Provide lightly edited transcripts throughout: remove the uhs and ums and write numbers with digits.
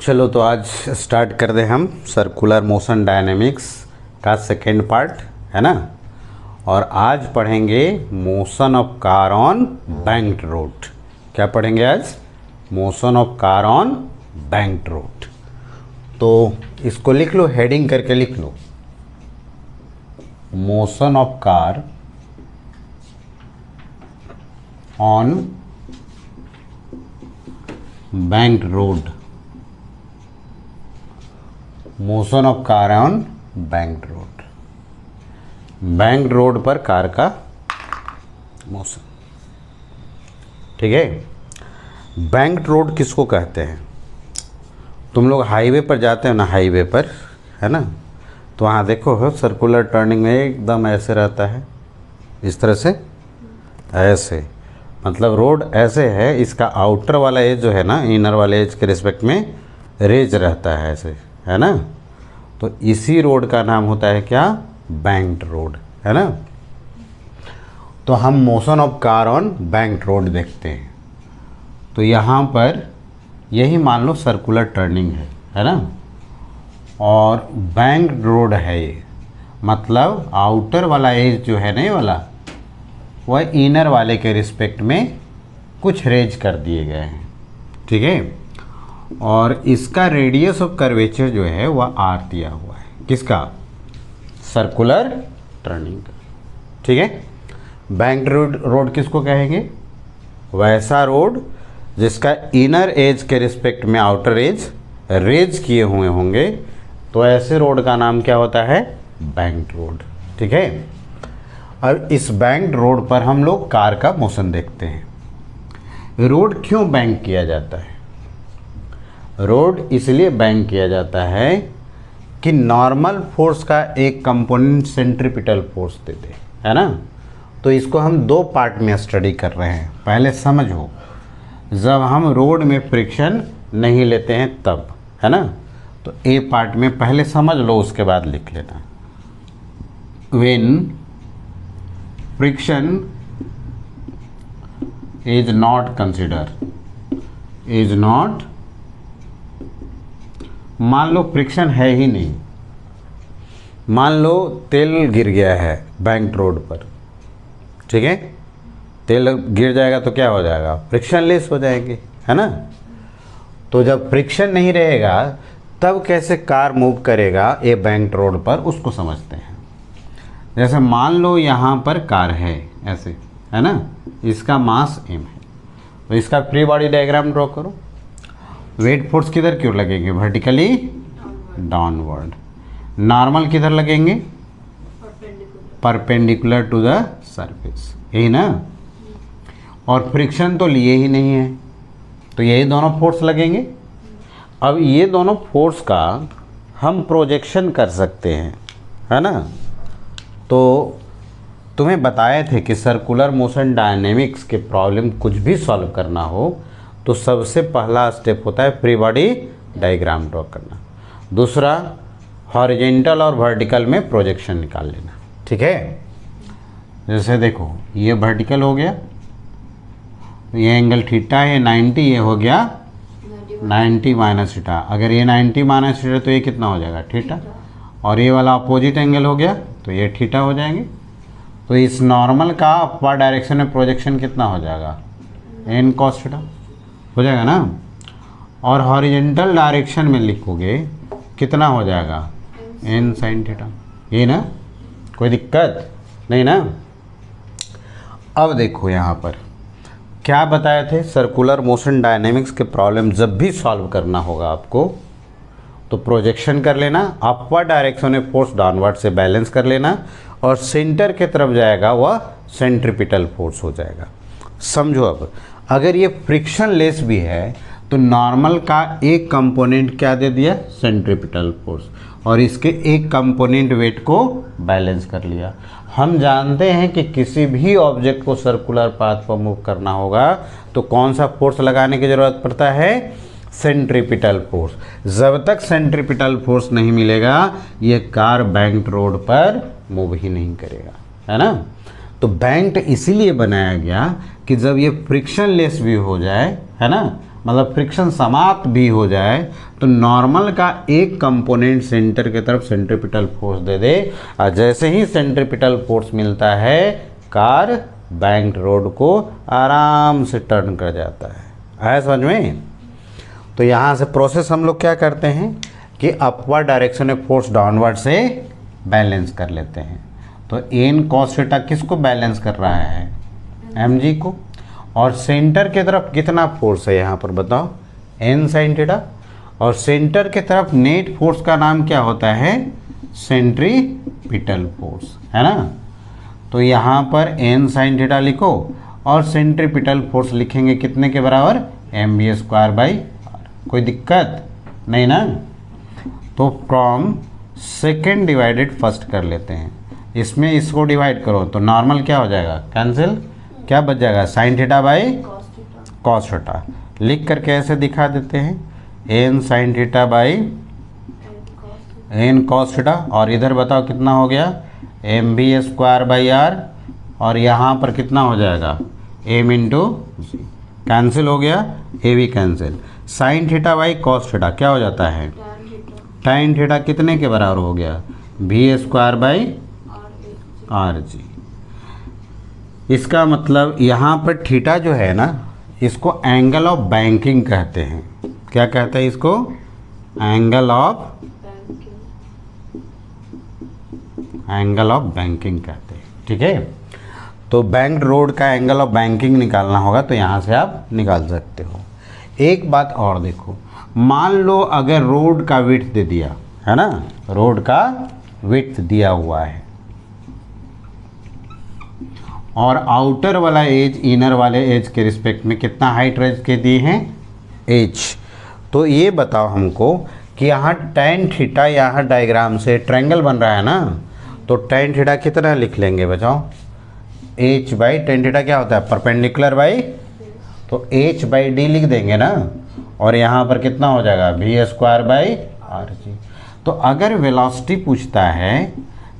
चलो तो आज स्टार्ट कर दें हम सर्कुलर मोशन डायनेमिक्स का सेकेंड पार्ट, है ना। और आज पढ़ेंगे motion of car on banked road. क्या पढ़ेंगे आज? Motion of car on banked road. तो इसको लिख लो, हेडिंग करके लिख लो, motion of car on banked road. Motion of car on banked road, banked road पर कार का मोशन। ठीक है। बैंक्ड रोड किसको कहते हैं? तुम लोग हाईवे पर जाते हो ना, हाईवे पर, है ना, तो वहाँ देखो सर्कुलर टर्निंग में एकदम ऐसे रहता है, इस तरह से, ऐसे, मतलब रोड ऐसे है, इसका आउटर वाला एज जो है ना, इनर वाले एज के रिस्पेक्ट में रेज रहता है ऐसे, है ना। तो इसी रोड का नाम होता है क्या? बैंक्ड रोड, है ना। तो हम motion of car on banked road देखते हैं। तो यहाँ पर यही मान लो सर्कुलर टर्निंग है ना, और बैंक्ड रोड है ये, मतलब आउटर वाला एज जो है ना, ये वाला, वह इनर वाले के रिस्पेक्ट में कुछ रेज कर दिए गए हैं। ठीक है। और इसका रेडियस ऑफ कर्वेचर जो है वह आर दिया हुआ है। किसका? सर्कुलर टर्निंग का। ठीक है। बैंक्ड रोड किसको कहेंगे? वैसा रोड जिसका इनर एज के रिस्पेक्ट में आउटर एज रेज किए हुए होंगे, तो ऐसे रोड का नाम क्या होता है? Banked road. ठीक है। अब इस बैंक्ड रोड पर हम लोग कार का मोशन देखते हैं। रोड क्यों बैंक किया जाता है? रोड इसलिए बैंक किया जाता है कि नॉर्मल फोर्स का एक कंपोनेंट सेंट्रीपिटल फोर्स देते, है ना। तो इसको हम दो पार्ट में स्टडी कर रहे हैं। पहले समझो, जब हम रोड में फ्रिक्शन नहीं लेते हैं तब, है ना। तो ए पार्ट में पहले समझ लो, उसके बाद लिख लेना। When friction is not consider, is not, मान लो फ्रिक्शन है ही नहीं, मान लो तेल गिर गया है बैंक्ड रोड पर, ठीक है। तेल गिर जाएगा तो क्या हो जाएगा? फ्रिक्शन लेस हो जाएंगे, है ना। तो जब फ्रिक्शन नहीं रहेगा तब कैसे कार मूव करेगा ये बैंक्ड रोड पर, उसको समझते हैं। जैसे मान लो यहाँ पर कार है ऐसे, है ना, इसका मास m है, तो इसका फ्री बॉडी डायग्राम ड्रॉ करो। वेट फोर्स किधर क्यों लगेंगे? Vertically downward. नॉर्मल किधर लगेंगे? परपेंडिकुलर टू द सरफेस, यही ना। और फ्रिक्शन तो लिए ही नहीं है, तो यही दोनों फोर्स लगेंगे। अब ये दोनों फोर्स का हम प्रोजेक्शन कर सकते हैं, है ना। तो तुम्हें बताए थे कि सर्कुलर मोशन डायनेमिक्स के प्रॉब्लम कुछ भी सॉल्व करना हो तो सबसे पहला स्टेप होता है फ्री बॉडी डायग्राम ड्रॉ करना, दूसरा हॉरिजेंटल और वर्टिकल में प्रोजेक्शन निकाल लेना। ठीक है। जैसे देखो, ये वर्टिकल हो गया, ये एंगल थीटा है 90, ये हो गया 90 माइनस थीटा। अगर ये 90 माइनस थीटा तो ये कितना हो जाएगा? थीटा। और ये वाला अपोजिट एंगल हो गया तो ये थीटा हो जाएंगे। तो इस नॉर्मल का अपवर्ड डायरेक्शन में प्रोजेक्शन कितना हो जाएगा? एन कॉस थीटा हो जाएगा ना। और हॉरिजेंटल डायरेक्शन में लिखोगे कितना हो जाएगा? N sine theta. ये ना, कोई दिक्कत नहीं ना। अब देखो यहाँ पर क्या बताए थे, सर्कुलर मोशन डायनेमिक्स के प्रॉब्लम जब भी सॉल्व करना होगा आपको तो प्रोजेक्शन कर लेना, अपवर्ड डायरेक्शन में फोर्स डाउनवर्ड से बैलेंस कर लेना, और सेंटर के तरफ जाएगा वह सेंट्रीपिटल फोर्स हो जाएगा। समझो, अब अगर ये फ्रिक्शन लेस भी है तो नॉर्मल का एक कंपोनेंट क्या दे दिया? सेंट्रीपिटल फोर्स, और इसके एक कंपोनेंट वेट को बैलेंस कर लिया। हम जानते हैं कि किसी भी ऑब्जेक्ट को सर्कुलर पाथ पर मूव करना होगा तो कौन सा फोर्स लगाने की ज़रूरत पड़ता है? Centripetal force. जब तक सेंट्रीपिटल फोर्स नहीं मिलेगा ये कार बैंक्ड रोड पर मूव ही नहीं करेगा, है ना। तो बैंक्ड इसीलिए बनाया गया कि जब ये फ्रिक्शन लेस भी हो जाए, है ना, मतलब फ्रिक्शन समाप्त भी हो जाए तो नॉर्मल का एक कंपोनेंट सेंटर की तरफ सेंट्रीपिटल फोर्स दे दे, और जैसे ही सेंट्रीपिटल फोर्स मिलता है कार बैंक्ड रोड को आराम से टर्न कर जाता है। आया समझ में? तो यहाँ से प्रोसेस हम लोग क्या करते हैं कि अपवर्ड डायरेक्शन में फोर्स डाउनवर्ड से बैलेंस कर लेते हैं। तो एन कॉस थीटा किसको बैलेंस कर रहा है? एम जी को। और सेंटर की तरफ कितना फोर्स है यहाँ पर बताओ? N sine theta. और सेंटर की तरफ नेट फोर्स का नाम क्या होता है? सेंट्रीपिटल फोर्स, है ना। तो यहाँ पर एन साइन थीटा लिखो और सेंट्रीपिटल फोर्स लिखेंगे कितने के बराबर? M V square by R. कोई दिक्कत नहीं ना। तो फ्रॉम सेकेंड डिवाइडेड फर्स्ट कर लेते हैं। इसमें इसको डिवाइड करो तो नॉर्मल क्या हो जाएगा? कैंसिल। क्या बच जाएगा? Sine theta by cos theta. लिख करके ऐसे दिखा देते हैं, N sine theta by N cos theta. और इधर बताओ कितना हो गया? M V square by R. और यहाँ पर कितना हो जाएगा? एम इंटू जी। कैंसिल हो गया, ए भी cancel. Sign theta by cos theta क्या हो जाता है? टाइन थीटा कितने के बराबर हो गया? भी स्क्वायर बाई आर जी। इसका मतलब यहाँ पर थीटा जो है ना, इसको एंगल ऑफ बैंकिंग कहते हैं। क्या कहते हैं इसको? एंगल ऑफ बैंकिंग कहते हैं। ठीक है। तो बैंक्ड रोड का एंगल ऑफ बैंकिंग निकालना होगा तो यहाँ से आप निकाल सकते हो। एक बात और देखो, मान लो अगर रोड का विड्थ दे दिया है ना, रोड का विड्थ दिया हुआ है और आउटर वाला एज इनर वाले एज के रिस्पेक्ट में कितना हाइट रेंज के दिए हैं? एज। तो ये बताओ हमको कि यहाँ tan थीटा, यहाँ डायग्राम से ट्रायंगल बन रहा है ना, तो tan थीटा कितना लिख लेंगे बताओ? h बाई tan थीटा क्या होता है? परपेंडिकुलर बाई, तो h बाई डी लिख देंगे ना। और यहाँ पर कितना हो जाएगा? भी स्क्वायर बाई आर जी। तो अगर वेलोसिटी पूछता है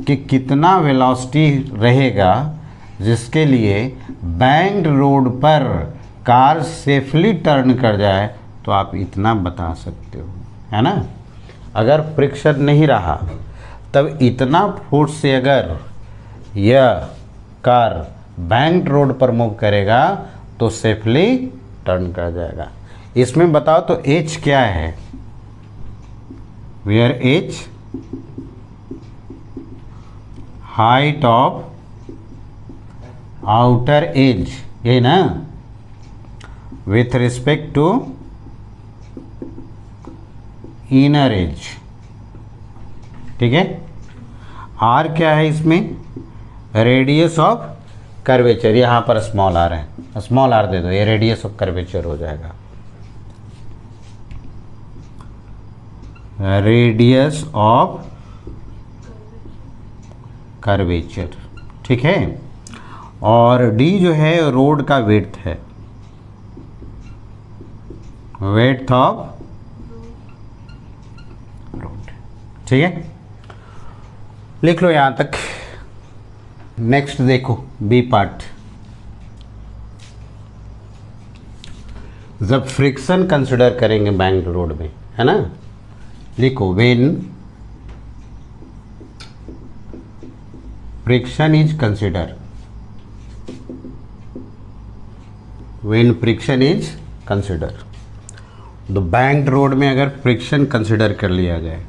कि कितना वेलोसिटी रहेगा जिसके लिए बैंक्ड रोड पर कार सेफली टर्न कर जाए, तो आप इतना बता सकते हो, है ना। अगर फ्रिक्शन नहीं रहा तब इतना फोर्स से अगर यह कार बैंक्ड रोड पर मूव करेगा तो सेफली टर्न कर जाएगा। इसमें बताओ तो एच क्या है? Where H height of outer edge, यही ना, with respect to inner edge. ठीक है। आर क्या है इसमें? Radius of curvature. यहाँ पर स्मॉल आर है, स्मॉल आर दे दो, ये रेडियस ऑफ कर्वेचर हो जाएगा। Radius of curvature. ठीक है। और डी जो है रोड का विड्थ है, विड्थ ऑफ रोड। ठीक है, लिख लो यहाँ तक। नेक्स्ट देखो बी पार्ट। जब फ्रिक्शन कंसिडर करेंगे बैंक्ड रोड में, है ना, लिखो when friction is consider, when friction is consider. तो बैंक्ड रोड में अगर फ्रिक्शन कंसिडर कर लिया जाए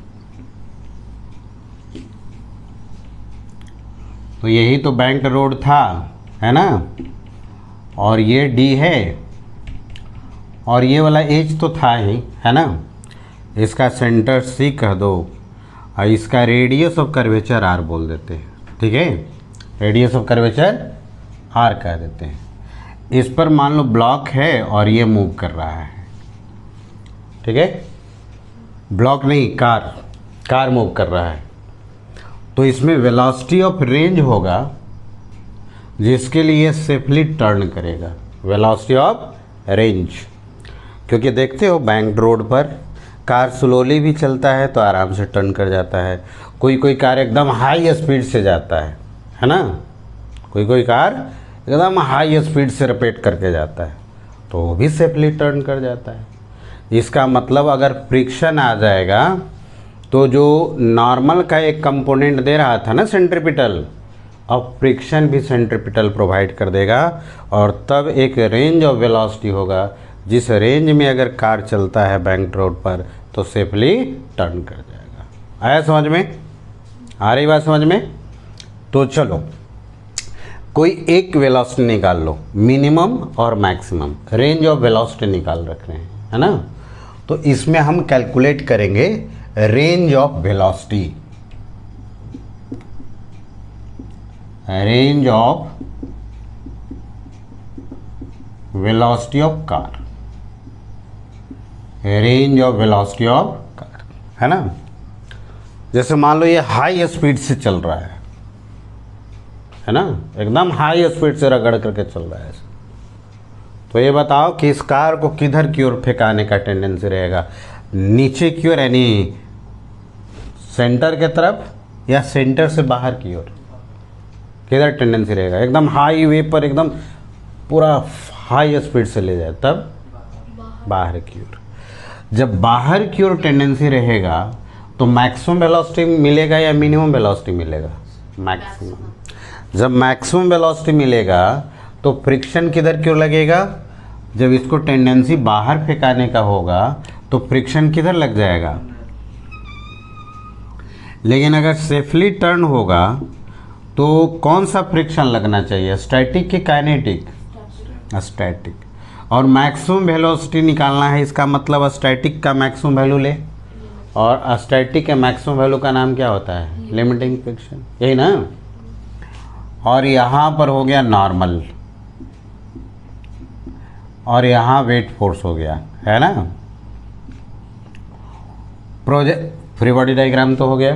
तो यही तो बैंक्ड रोड था, है ना, और ये डी है और ये वाला एच तो था ही, है ना। इसका सेंटर सी कह दो और इसका रेडियस ऑफ कर्वेचर आर बोल देते हैं। ठीक है, रेडियस ऑफ कर्वेचर आर कह देते हैं। इस पर मान लो ब्लॉक है और ये मूव कर रहा है। ठीक है, ब्लॉक नहीं, कार मूव कर रहा है। तो इसमें वेलोसिटी ऑफ रेंज होगा जिसके लिए सेफली टर्न करेगा, वेलोसिटी ऑफ रेंज। क्योंकि देखते हो बैंक्ड रोड पर कार स्लोली भी चलता है तो आराम से टर्न कर जाता है, कोई कार एकदम हाई स्पीड से जाता है ना, कोई कार एकदम हाई स्पीड से रपेट करके जाता है। तो वो भी सेफली टर्न कर जाता है। इसका मतलब अगर फ्रिक्शन आ जाएगा तो जो नॉर्मल का एक कंपोनेंट दे रहा था ना सेंट्रीपिटल, अब फ्रिक्शन भी सेंट्रीपिटल प्रोवाइड कर देगा और तब एक रेंज ऑफ वेलोसिटी होगा जिस रेंज में अगर कार चलता है बैंक रोड पर तो सेफली टर्न कर जाएगा। आया समझ में? आ रही बात समझ में? तो चलो कोई एक वेलोसिटी निकाल लो, मिनिमम और मैक्सिमम रेंज ऑफ वेलोसिटी निकाल रख रहे हैं, है ना। तो इसमें हम कैलकुलेट करेंगे range of velocity, range of velocity of car, range of velocity of car, है ना। जैसे मान लो ये हाई स्पीड से चल रहा है ना, एकदम हाई स्पीड से रगड़ करके चल रहा है, तो ये बताओ कि इस कार को किधर की ओर फेंकाने का टेंडेंसी रहेगा, नीचे की ओर यानी सेंटर के तरफ या सेंटर से बाहर की ओर, किधर टेंडेंसी रहेगा? एकदम हाई वे पर एकदम पूरा हाई स्पीड से ले जाए तब बाहर की ओर। जब बाहर की ओर टेंडेंसी रहेगा तो मैक्सिमम वेलोसिटी मिलेगा या मिनिमम वेलोसिटी मिलेगा? मैक्सिमम। जब मैक्सिमम वेलोसिटी मिलेगा तो फ्रिक्शन किधर की ओर लगेगा? जब इसको टेंडेंसी बाहर फेंकाने का होगा तो फ्रिक्शन किधर लग जाएगा? लेकिन अगर सेफली टर्न होगा तो कौन सा फ्रिक्शन लगना चाहिए, स्टैटिक कि काइनेटिक? स्टैटिक। और मैक्सिमम वेलोसिटी निकालना है, इसका मतलब स्टैटिक का मैक्सिमम वैल्यू ले, और स्टैटिक के मैक्सिमम वैल्यू का नाम क्या होता है? लिमिटिंग फ्रिक्शन, यही ना। और यहाँ पर हो गया नॉर्मल और यहाँ वेट फोर्स हो गया, है ना। प्रोजेक्ट फ्री बॉडी डायग्राम तो हो गया।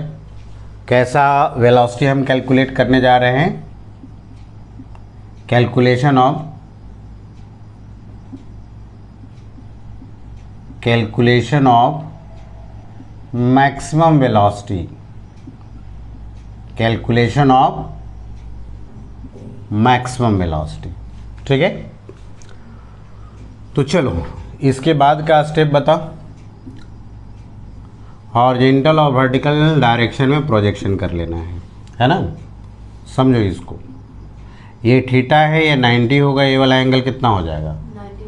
कैसा वेलोसिटी हम कैलकुलेट करने जा रहे हैं? Calculation of maximum velocity, calculation of maximum velocity, ठीक है। तो चलो इसके बाद का स्टेप बताओ। हॉरिजॉन्टल और वर्टिकल डायरेक्शन में प्रोजेक्शन कर लेना है ना। समझो इसको, ये थीटा है, ये 90 होगा, ये वाला एंगल कितना हो जाएगा? 90।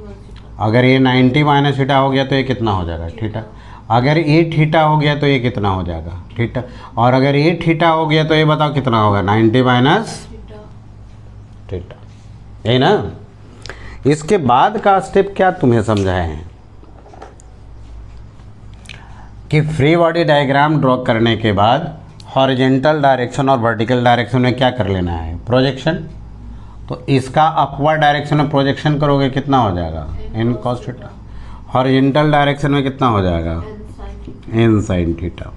अगर ये 90 माइनस थीटा हो गया तो ये कितना हो जाएगा? थीटा। अगर ये थीटा हो गया तो ये कितना हो जाएगा? थीटा। और अगर ये थीटा हो गया तो ये बताओ कितना होगा? 90 माइनस थीटा, यही ना। इसके बाद का स्टेप क्या तुम्हें समझाए हैं कि फ्री बॉडी डायग्राम ड्रॉ करने के बाद हॉरिजॉन्टल डायरेक्शन और वर्टिकल डायरेक्शन में क्या कर लेना है? प्रोजेक्शन। तो इसका अपवर्ड डायरेक्शन में प्रोजेक्शन करोगे कितना हो जाएगा? n cos theta. Horizontal direction में कितना हो जाएगा? n sin theta.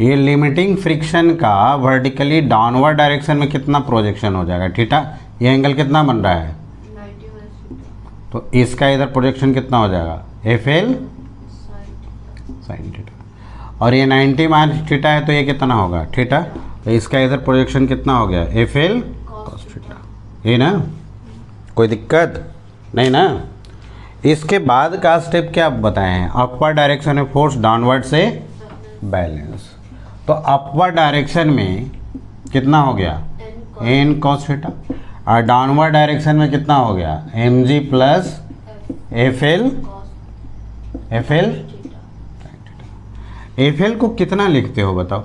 ये लिमिटिंग फ्रिक्शन का वर्टिकली डाउनवर्ड डायरेक्शन में कितना प्रोजेक्शन हो जाएगा? थीटा। ये एंगल कितना बन रहा है? 90 तो इसका इधर प्रोजेक्शन कितना हो जाएगा? FL sin theta. और ये 90 माइनस थीटा है तो ये कितना होगा? थीटा। तो इसका इधर प्रोजेक्शन कितना हो गया? FL cos थीटा, ये ना। कोई दिक्कत नहीं ना। इसके बाद का स्टेप क्या बताए हैं? अपवर्ड डायरेक्शन में फोर्स, डाउनवर्ड से बैलेंस। तो अपवर्ड डायरेक्शन में कितना हो गया? n cos theta. और डाउनवर्ड डायरेक्शन में कितना हो गया? mg प्लस FL को कितना लिखते हो बताओ?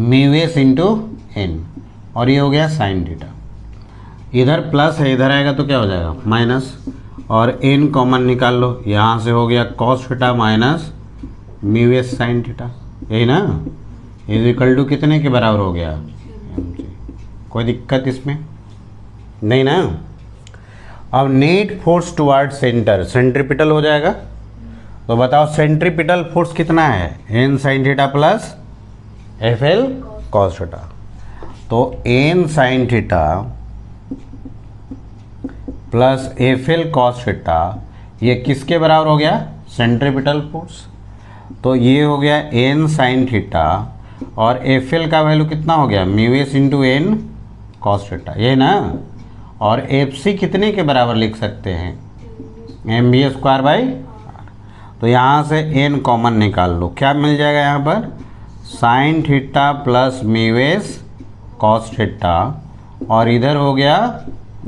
म्यू एस इंटू एन, और ये हो गया साइन थीटा। इधर प्लस है, इधर आएगा तो क्या हो जाएगा? माइनस। और एन कॉमन निकाल लो, यहाँ से हो गया cos theta minus mu S sine theta, यही ना। इज इक्वल टू कितने के बराबर हो गया? कोई दिक्कत इसमें नहीं ना। अब net force toward centre, centripetal हो जाएगा। तो बताओ सेंट्रीपिटल फोर्स कितना है? n sine theta plus FL cos theta. तो n sine theta plus FL cos theta ये किसके बराबर हो गया? Centripetal force. तो ये हो गया n साइन थीटा और एफ एल का वैल्यू कितना हो गया, mu S into N cos theta, ये ना। और एफ सी कितने के बराबर लिख सकते हैं, M V square by R. तो यहाँ से एन कॉमन निकाल लो, क्या मिल जाएगा यहाँ पर, sine theta plus mu S cos theta, और इधर हो गया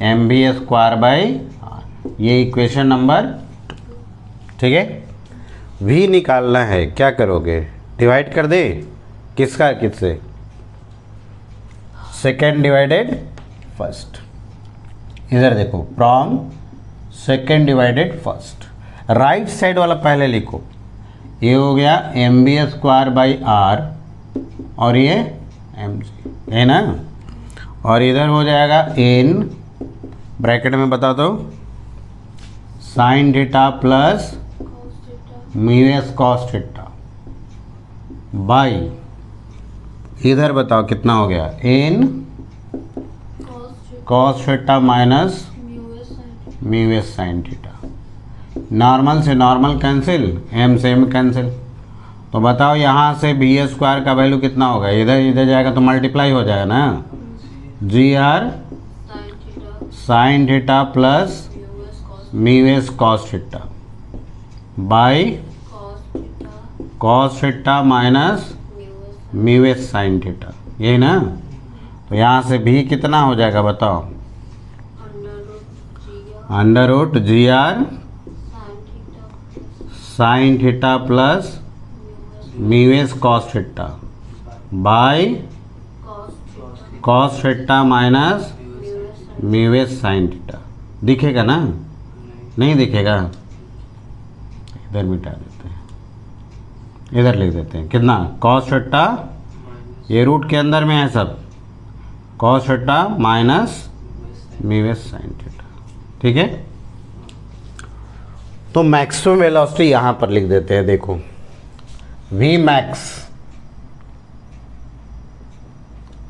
M V square by R. ये इक्वेशन नंबर, ठीक है। वी निकालना है, क्या करोगे, डिवाइड कर दे, किसका किससे, सेकेंड डिवाइडेड फर्स्ट। इधर देखो, from second divided first, right side वाला पहले लिखो। ये हो गया M V square by R, और ये एम जी है ना। और इधर हो जाएगा एन, ब्रैकेट में बता दो, sine theta plus mu S cos theta by, इधर बताओ कितना हो गया, N cos theta minus mu S sine theta. Normal से नॉर्मल कैंसिल, एम से एम कैंसिल। तो बताओ यहाँ से बी स्क्वायर का वैल्यू कितना होगा, इधर इधर जाएगा तो मल्टीप्लाई हो जाएगा ना, G R sine theta plus mu S cos theta by cos theta minus mu S sine theta, यही ना। तो यहाँ से भी कितना हो जाएगा बताओ, under root G R sine theta plus mu S cos theta by cos theta minus mu S sine theta. दिखेगा ना, नहीं दिखेगा, इधर मिटा देते हैं, इधर लिख देते हैं कितना, कॉस थीटा, ये रूट के अंदर में है सब, cos theta minus mu S sine theta, ठीक है। तो मैक्सिमम वेलोसिटी यहाँ पर लिख देते हैं, देखो वी मैक्स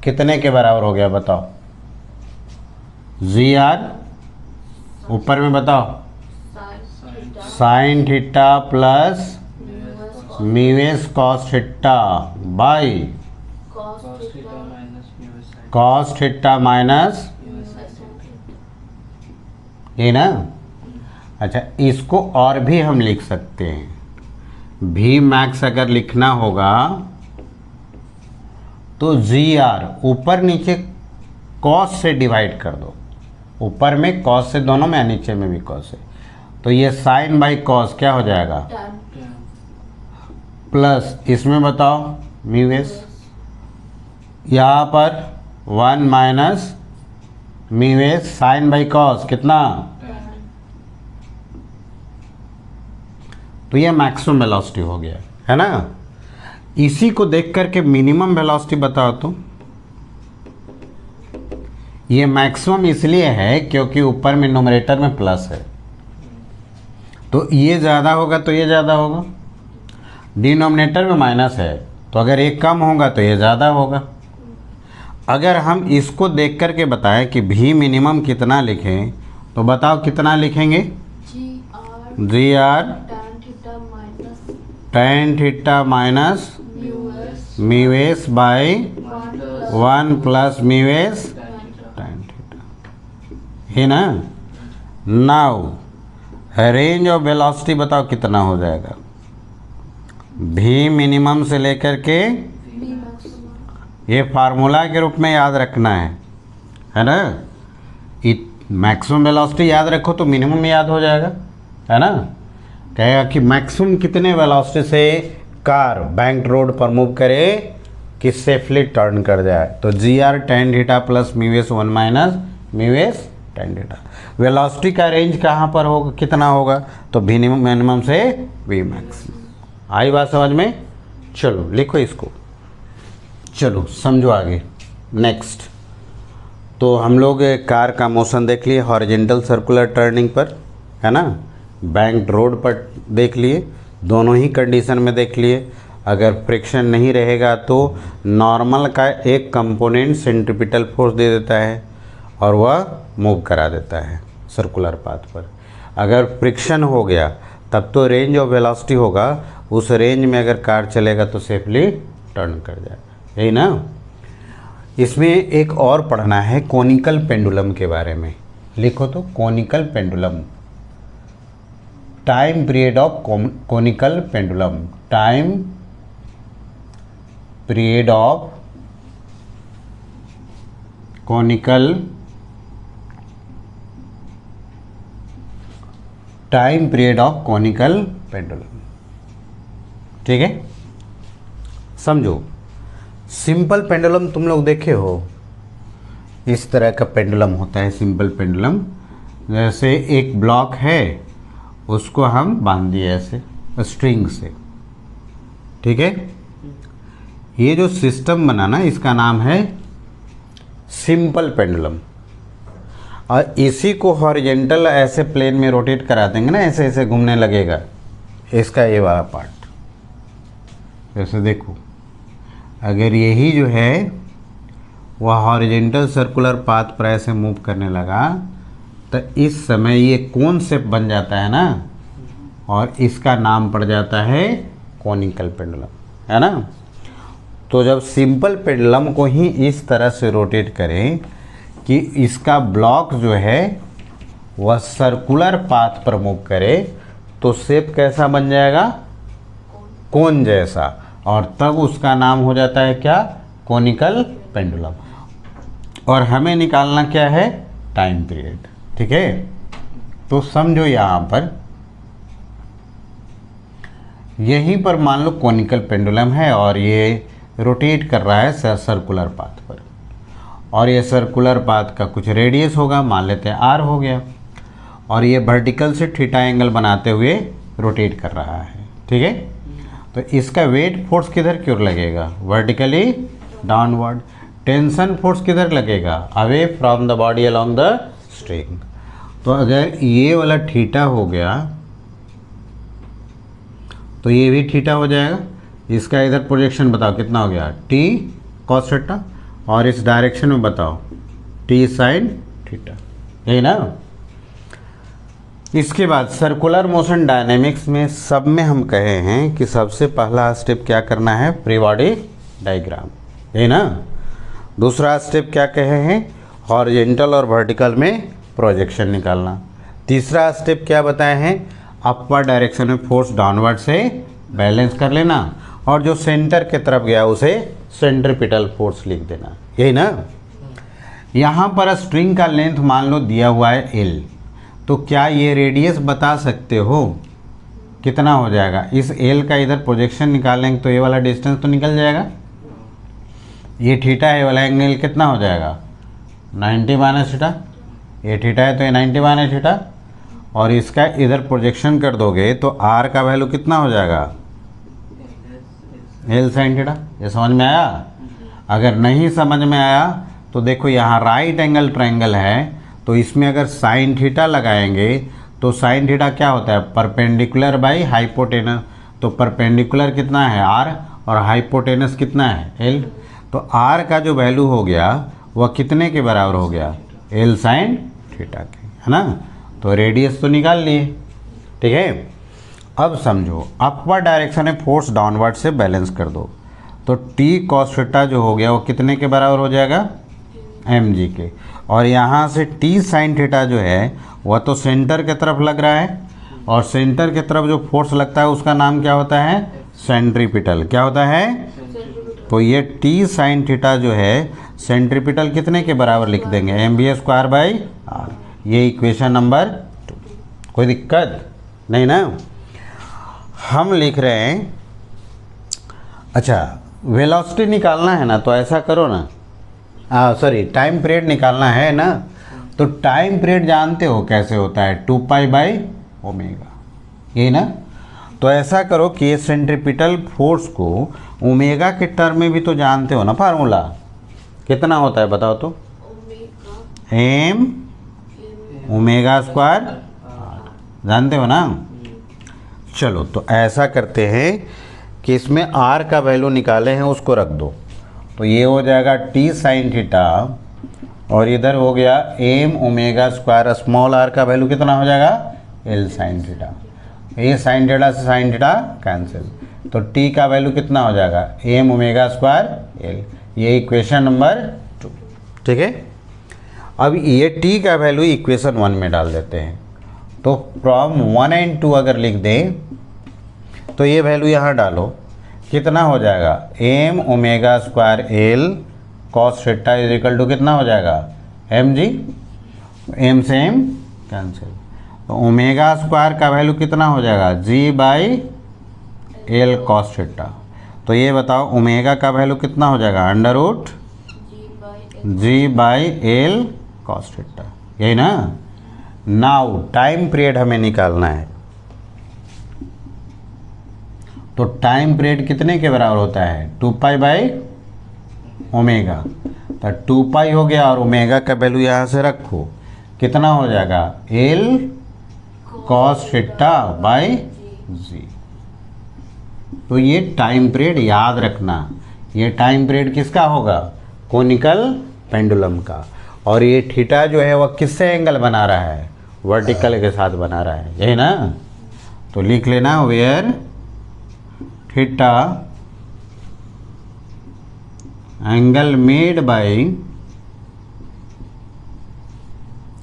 कितने के बराबर हो गया बताओ, जी आर ऊपर में बताओ, sign theta plus mu S cos theta by cos theta minus, ये ना। अच्छा, इसको और भी हम लिख सकते हैं, भी मैक्स अगर लिखना होगा तो जी आर ऊपर नीचे कॉस से डिवाइड कर दो, ऊपर में कॉस से दोनों में, नीचे में भी कॉस से। तो ये साइन बाई कॉस क्या हो जाएगा, प्लस इसमें बताओ म्यू एस, यहाँ पर 1 minus mu S sine by cos कितना, तो ये मैक्सिमम वेलोसिटी हो गया है ना। इसी को देख करके मिनिमम वेलोसिटी बताओ तो, ये मैक्सिमम इसलिए है क्योंकि ऊपर में न्यूमरेटर में प्लस है, तो ये ज़्यादा होगा तो ये ज़्यादा होगा, डिनोमिनेटर में माइनस है तो अगर एक कम होगा तो ये ज़्यादा होगा। अगर हम इसको देख करके बताएं कि भी मिनिमम कितना लिखें, तो बताओ कितना लिखेंगे, G R tan theta minus mu S by 1 plus mu S tan theta, है ना। नाउ रेंज ऑफ वेलोसिटी बताओ कितना हो जाएगा, भी मिनिमम से लेकर के, ये फार्मूला के रूप में याद रखना है ना। मैक्सिमम वेलोसिटी याद रखो तो मिनिमम याद हो जाएगा, है ना। कहेगा कि मैक्सिमम कितने वेलोसिटी से कार बैंक रोड पर मूव करे कि सेफली टर्न कर जाए, तो G R tan theta plus mu S 1 minus mu S tan theta. Velocity का रेंज कहाँ पर होगा, कितना होगा, तो मिनिमम से वी मैक्स। आई बात समझ में, चलो लिखो इसको, चलो समझो आगे। नेक्स्ट, तो हम लोग कार का मोशन देख लिए हॉरिजेंटल सर्कुलर टर्निंग पर, है ना, बैंक रोड पर देख लिए, दोनों ही कंडीशन में देख लिए। अगर फ्रिक्शन नहीं रहेगा तो नॉर्मल का एक कंपोनेंट सेंट्रीपिटल फोर्स दे देता है और वह मूव करा देता है सर्कुलर पाथ पर। अगर फ्रिक्शन हो गया तब तो रेंज ऑफ वेलोसिटी होगा, उस रेंज में अगर कार चलेगा तो सेफली टर्न कर जाएगा। यही ना। इसमें एक और पढ़ना है कोनिकल पेंडुलम के बारे में। लिखो तो conical pendulum, time period of conical pendulum, time period of conical, time period of conical pendulum. ठीक है, समझो। सिंपल पेंडुलम तुम लोग देखे हो, इस तरह का पेंडुलम होता है सिंपल पेंडुलम। जैसे एक ब्लॉक है, उसको हम बांध दिए ऐसे स्ट्रिंग से। ठीक है, ये जो सिस्टम बना ना, इसका नाम है सिंपल पेंडुलम। और इसी को हॉरिजेंटल ऐसे प्लेन में रोटेट करा देंगे ना, ऐसे ऐसे घूमने लगेगा इसका ये वाला पार्ट। जैसे देखो, अगर यही जो है वह हॉरिजेंटल सर्कुलर पाथ पर ऐसे मूव करने लगा, तो इस समय ये कोन शेप बन जाता है ना, और इसका नाम पड़ जाता है कोनिकल पेंडुलम, है ना। तो जब सिंपल पेंडुलम को ही इस तरह से रोटेट करें कि इसका ब्लॉक जो है वह सर्कुलर पाथ पर मूव करे, तो शेप कैसा बन जाएगा, कोन जैसा, और तब उसका नाम हो जाता है क्या, कोनिकल पेंडुलम। और हमें निकालना क्या है, टाइम पीरियड। ठीक है, तो समझो यहाँ पर, यहीं पर मान लो कोनिकल पेंडुलम है और ये रोटेट कर रहा है सर्कुलर पाथ पर, और ये सर्कुलर पाथ का कुछ रेडियस होगा, मान लेते हैं आर हो गया, और ये वर्टिकल से थीटा एंगल बनाते हुए रोटेट कर रहा है। ठीक है, तो इसका वेट फोर्स किधर की ओर लगेगा, वर्टिकली डाउनवर्ड। टेंशन फोर्स किधर लगेगा, away from the body along the string. तो अगर ये वाला थीटा हो गया, तो ये भी थीटा हो जाएगा। इसका इधर प्रोजेक्शन बताओ कितना हो गया, टी कॉस थीटा, और इस डायरेक्शन में बताओ टी साइन थीटा, यही ना। इसके बाद सर्कुलर मोशन डायनेमिक्स में सब में हम कहे हैं कि सबसे पहला स्टेप क्या करना है, फ्री बॉडी डायग्राम, यही ना। दूसरा स्टेप क्या कहे हैं, हॉरिजेंटल और वर्टिकल में प्रोजेक्शन निकालना। तीसरा स्टेप क्या बताए हैं, अपवर्ड डायरेक्शन में फोर्स डाउनवर्ड से बैलेंस कर लेना, और जो सेंटर की तरफ गया उसे सेंट्रीपिटल फोर्स लिख देना, यही ना। यहाँ पर स्ट्रिंग का लेंथ मान लो दिया हुआ है एल, तो क्या ये रेडियस बता सकते हो कितना हो जाएगा। इस एल का इधर प्रोजेक्शन निकालेंगे तो ये वाला डिस्टेंस तो निकल जाएगा। ये थीटा है, वाला एंगल कितना हो जाएगा, 90 माइनस थीटा। ये थीटा है तो ये 90 माइनस थीटा, और इसका इधर प्रोजेक्शन कर दोगे तो आर का वैल्यू कितना हो जाएगा, एल साइन थीटा। ये समझ में आया। अगर नहीं समझ में आया तो देखो, यहाँ राइट एंगल ट्रायंगल है, तो इसमें अगर साइन थीटा लगाएंगे तो साइन थीटा क्या होता है, परपेंडिकुलर बाई हाइपोटेनस। तो परपेंडिकुलर कितना है आर, और हाइपोटेनस कितना है एल। तो आर का जो वैल्यू हो गया वह कितने के बराबर हो गया, एल साइन थीटा के, है ना। तो रेडियस तो निकाल लिए। ठीक है, अब समझो, अपवर्ड डायरेक्शन में फोर्स डाउनवर्ड से बैलेंस कर दो, तो टी कॉस थीटा जो हो गया वो कितने के बराबर हो जाएगा, एम जी के। और यहाँ से टी साइन थीटा जो है वह तो सेंटर की तरफ लग रहा है, और सेंटर की तरफ जो फोर्स लगता है उसका नाम क्या होता है, सेंट्रीपिटल। क्या होता है, तो ये टी साइन थीटा जो है सेंट्रीपिटल कितने के बराबर लिख देंगे, M V square by R. ये इक्वेशन नंबर 2। कोई दिक्कत नहीं ना। हम लिख रहे हैं, अच्छा वेलोसिटी निकालना है ना, तो ऐसा करो ना, सॉरी टाइम पीरियड निकालना है ना। तो टाइम पीरियड जानते हो कैसे होता है, 2 पाई बाई ओमेगा, यही ना। तो ऐसा करो कि ये सेंट्रीपिटल फोर्स को ओमेगा के टर्म में भी तो जानते हो ना, फार्मूला कितना होता है बताओ तो, एम ओमेगा स्क्वायर, जानते हो ना। चलो तो ऐसा करते हैं कि इसमें आर का वैल्यू निकाले हैं उसको रख दो, तो ये हो जाएगा टी साइन थीटा, और इधर हो गया M omega square, small R का वैल्यू कितना हो जाएगा, एल साइन थीटा। ये साइन थीटा से साइन थीटा कैंसिल, तो टी का वैल्यू कितना हो जाएगा, एम ओमेगा स्क्वायर एल। ये इक्वेशन नंबर 2, ठीक है। अब ये टी का वैल्यू इक्वेशन 1 में डाल देते हैं। तो फ्रॉम 1 एंड 2 अगर लिख दें तो ये वैल्यू यहाँ डालो, कितना हो जाएगा, M omega square L cos theta is equal to कितना हो जाएगा, एम जी, एम से एम कैंसिल, तो ओमेगा स्क्वायर का वैल्यू कितना हो जाएगा, G by L cos theta. तो ये बताओ ओमेगा का वैल्यू कितना हो जाएगा, under root G by L cos theta, यही ना। नाउ टाइम पीरियड हमें निकालना है, तो टाइम पीरियड कितने के बराबर होता है, 2 पाई बाई ओमेगा। तो 2 पाई हो गया और ओमेगा का वैल्यू यहाँ से रखो, कितना हो जाएगा, एल कॉस थीटा बाई जी। तो ये टाइम पीरियड याद रखना, ये टाइम पीरियड किसका होगा, कोनिकल पेंडुलम का। और ये थीटा जो है वह किससे एंगल बना रहा है, वर्टिकल के साथ बना रहा है, यही ना। तो लिख लेना, where theta angle made by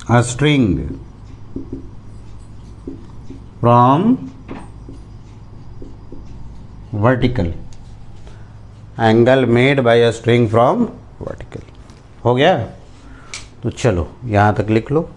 a string from vertical, angle made by a string from vertical। हो गया। तो चलो यहाँ तक लिख लो।